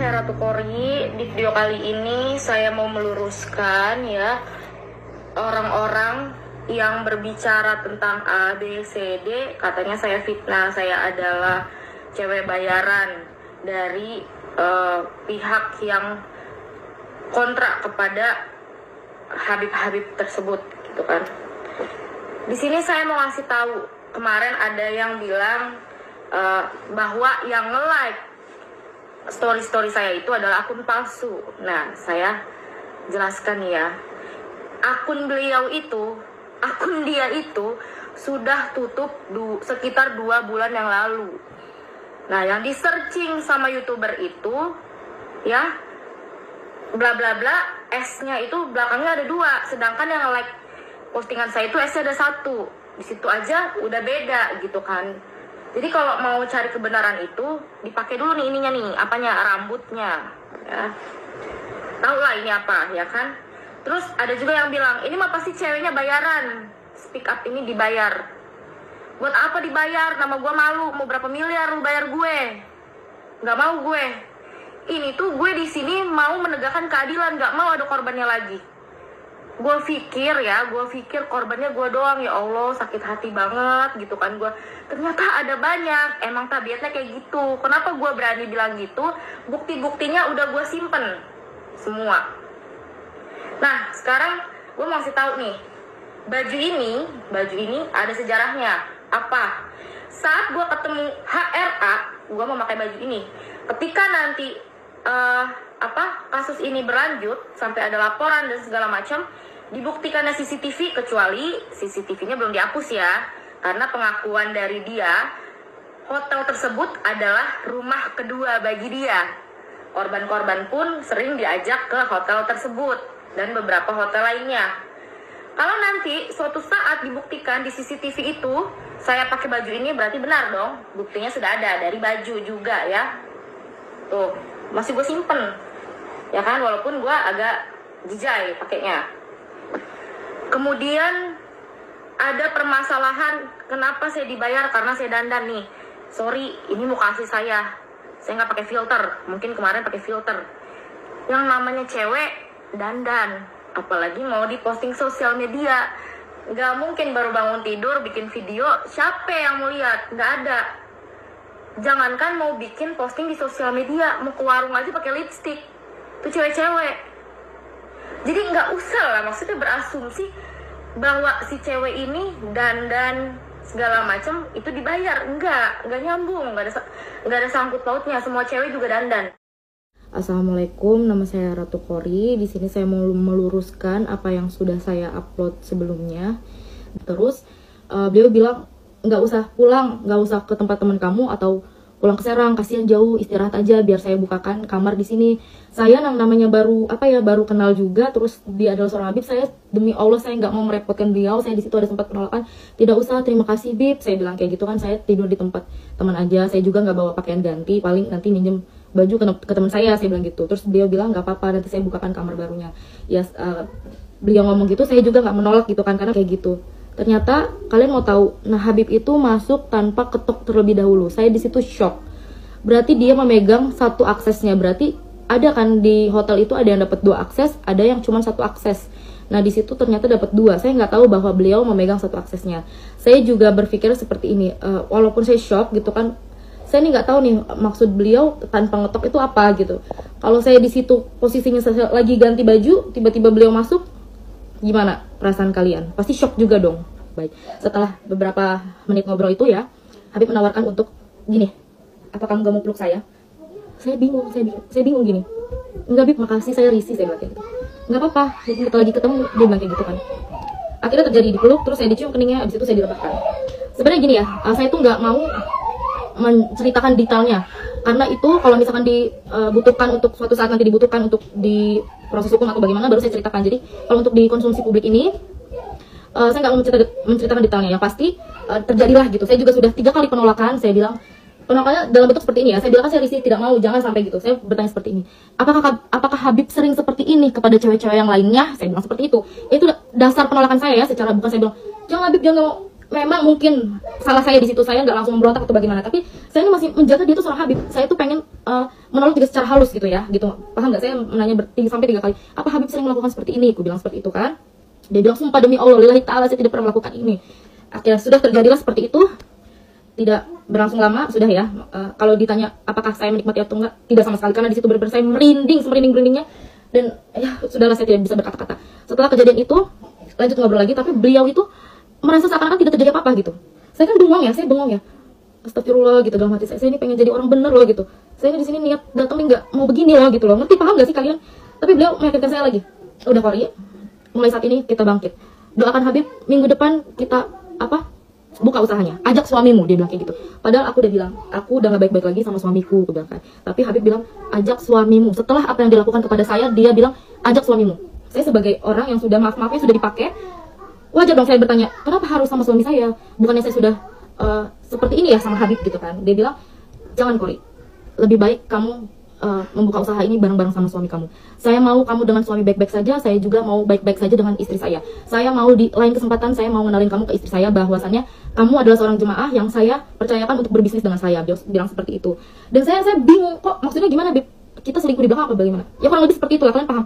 Saya Ratu Kori. Di video kali ini saya mau meluruskan ya orang-orang yang berbicara tentang A, B, C, D. Katanya saya fitnah, saya adalah cewek bayaran dari pihak yang kontra kepada Habib-Habib tersebut, gitu kan. Di sini saya mau ngasih tahu, kemarin ada yang bilang bahwa yang nge-like story saya itu adalah akun palsu. Nah, saya jelaskan ya, akun dia itu sudah tutup sekitar 2 bulan yang lalu. Nah, yang di searching sama YouTuber itu ya bla bla bla, S-nya itu belakangnya ada 2, sedangkan yang like postingan saya itu S-nya ada 1. Di situ aja udah beda gitu kan. Jadi kalau mau cari kebenaran itu dipakai dulu nih ininya nih, apanya, rambutnya ya. Tahu lah ini apa ya kan. Terus ada juga yang bilang ini mah pasti ceweknya bayaran, speak up ini dibayar. Buat apa dibayar? Nama gue malu, mau berapa miliar lu bayar gue? Nggak mau gue. Ini tuh gue di sini mau menegakkan keadilan, nggak mau ada korbannya lagi. Gue pikir korbannya gue doang, ya Allah sakit hati banget gitu kan gue. Ternyata ada banyak, emang tabiatnya kayak gitu. Kenapa gue berani bilang gitu? Bukti-buktinya udah gue simpen semua. Nah sekarang gue mau kasih tahu nih, baju ini ada sejarahnya. Apa? Saat gue ketemu HRA, gue mau pakai baju ini. Ketika nanti kasus ini berlanjut sampai ada laporan dan segala macam, dibuktikannya CCTV, kecuali CCTV-nya belum dihapus ya, karena pengakuan dari dia hotel tersebut adalah rumah kedua bagi dia. Korban-korban pun sering diajak ke hotel tersebut dan beberapa hotel lainnya. Kalau nanti suatu saat dibuktikan di CCTV itu saya pakai baju ini, berarti benar dong, buktinya sudah ada dari baju juga ya. Tuh, masih gue simpen ya kan, walaupun gue agak jijai pakainya. Kemudian ada permasalahan kenapa saya dibayar, karena saya dandan nih. Sorry, ini muka asli saya nggak pakai filter, mungkin kemarin pakai filter. Yang namanya cewek dandan, apalagi mau diposting sosial media, nggak mungkin baru bangun tidur bikin video, siapa yang mau lihat? Nggak ada. Jangankan mau bikin posting di sosial media, mau ke warung aja pakai lipstick, itu cewek-cewek. Jadi nggak usah lah maksudnya berasumsi bahwa si cewek ini dandan segala macam itu dibayar. Nggak nyambung, nggak ada sangkut pautnya. Semua cewek juga dandan. Assalamualaikum, nama saya Ratu Kori. Di sini saya mau meluruskan apa yang sudah saya upload sebelumnya. Terus beliau bilang nggak usah pulang, nggak usah ke tempat teman kamu atau pulang ke Serang, kasihan jauh, istirahat aja biar saya bukakan kamar di sini. Saya namanya baru kenal juga, terus dia adalah seorang Habib. Saya demi Allah saya nggak mau merepotkan beliau. Saya di situ ada sempat penolakan, tidak usah, terima kasih Bib, saya bilang kayak gitu kan. Saya tidur di tempat teman aja, saya juga nggak bawa pakaian ganti, paling nanti minjem baju ke teman saya bilang gitu. Terus beliau bilang nggak apa-apa, nanti saya bukakan kamar barunya. Ya beliau ngomong gitu, saya juga nggak menolak gitu kan, karena kayak gitu. Ternyata kalian mau tahu, nah Habib itu masuk tanpa ketok terlebih dahulu. Saya di situ shock. Berarti dia memegang 1 aksesnya. Berarti ada kan di hotel itu ada yang dapat 2 akses, ada yang cuma 1 akses. Nah di situ ternyata dapat 2. Saya nggak tahu bahwa beliau memegang 1 aksesnya. Saya juga berpikir seperti ini. Walaupun saya shock gitu kan, saya nih nggak tahu nih maksud beliau tanpa ngetok itu apa gitu. Kalau saya di situ posisinya saya lagi ganti baju, tiba-tiba beliau masuk, gimana perasaan kalian? Pasti shock juga dong. Baik, setelah beberapa menit ngobrol itu ya, Habib menawarkan untuk gini, apa kamu gak mau peluk saya? Saya bingung gini. Enggak Bib, makasih, saya risih, saya bilang kayak gitu. Enggak apa-apa, kita lagi ketemu, dia bilang kayak gitu kan. Akhirnya terjadi dipeluk, terus saya dicium keningnya, abis itu saya direbahkan. Sebenarnya gini ya, saya tuh nggak mau menceritakan detailnya, karena itu kalau misalkan dibutuhkan untuk suatu saat nanti dibutuhkan untuk di proses hukum atau bagaimana baru saya ceritakan. Jadi kalau untuk dikonsumsi publik ini saya nggak mau menceritakan detailnya. Yang pasti terjadilah gitu. Saya juga sudah 3 kali penolakan. Saya bilang penolakannya dalam bentuk seperti ini ya. Saya bilang kan saya risih, tidak mau, jangan sampai gitu. Saya bertanya seperti ini, apakah Habib sering seperti ini kepada cewek-cewek yang lainnya? Saya bilang seperti itu. Itu dasar penolakan saya ya, secara bukan saya bilang jangan Habib, jangan mau. memang mungkin salah saya di situ, saya nggak langsung memberontak atau bagaimana, tapi saya ini masih menjaga dia tuh seorang Habib. Saya tuh pengen menolong juga secara halus gitu ya, gitu. Paham nggak? Saya menanya sampai 3 kali, apa Habib sering melakukan seperti ini? Aku bilang seperti itu kan. Dia bilang, sumpah demi Allah, lillahi ta'ala, saya tidak pernah melakukan ini. Akhirnya sudah terjadilah seperti itu. Tidak berlangsung lama, sudah ya. Kalau ditanya apakah saya menikmati atau enggak, tidak sama sekali, karena di situ benar-benar saya merinding, semerinding-merindingnya. Dan ya sudahlah, saya tidak bisa berkata-kata. Setelah kejadian itu, lanjut ngobrol lagi, tapi beliau itu merasa seakan-akan tidak terjadi apa-apa gitu. Saya kan bengong ya, astagfirullah gitu dalam hati saya ini pengen jadi orang bener loh gitu. Saya ini di sini niat datang nih nggak mau begini loh gitu loh. Ngerti, paham gak sih kalian? Tapi beliau meyakinkan saya lagi. Udah Kori, mulai saat ini kita bangkit. Doakan Habib, minggu depan kita buka usahanya. Ajak suamimu, dia bilang kayak gitu. Padahal aku udah bilang, aku udah gak baik-baik lagi sama suamiku, aku bilang kan. Tapi Habib bilang, ajak suamimu. Setelah apa yang dilakukan kepada saya, dia bilang, ajak suamimu. Saya sebagai orang yang sudah maaf-maafnya sudah dipakai, wajar dong saya bertanya, kenapa harus sama suami saya? Bukannya saya sudah seperti ini ya sama Habib gitu kan. Dia bilang, jangan Kori, lebih baik kamu membuka usaha ini bareng-bareng sama suami kamu. Saya mau kamu dengan suami baik-baik saja, saya juga mau baik-baik saja dengan istri saya. Saya mau di lain kesempatan, saya mau kenalin kamu ke istri saya, bahwasannya kamu adalah seorang jemaah yang saya percayakan untuk berbisnis dengan saya. Dia bilang seperti itu. Dan saya bingung, kok maksudnya gimana Bib? Kita selingkuh di belakang apa bagaimana? Ya kurang lebih seperti itu lah, kalian paham.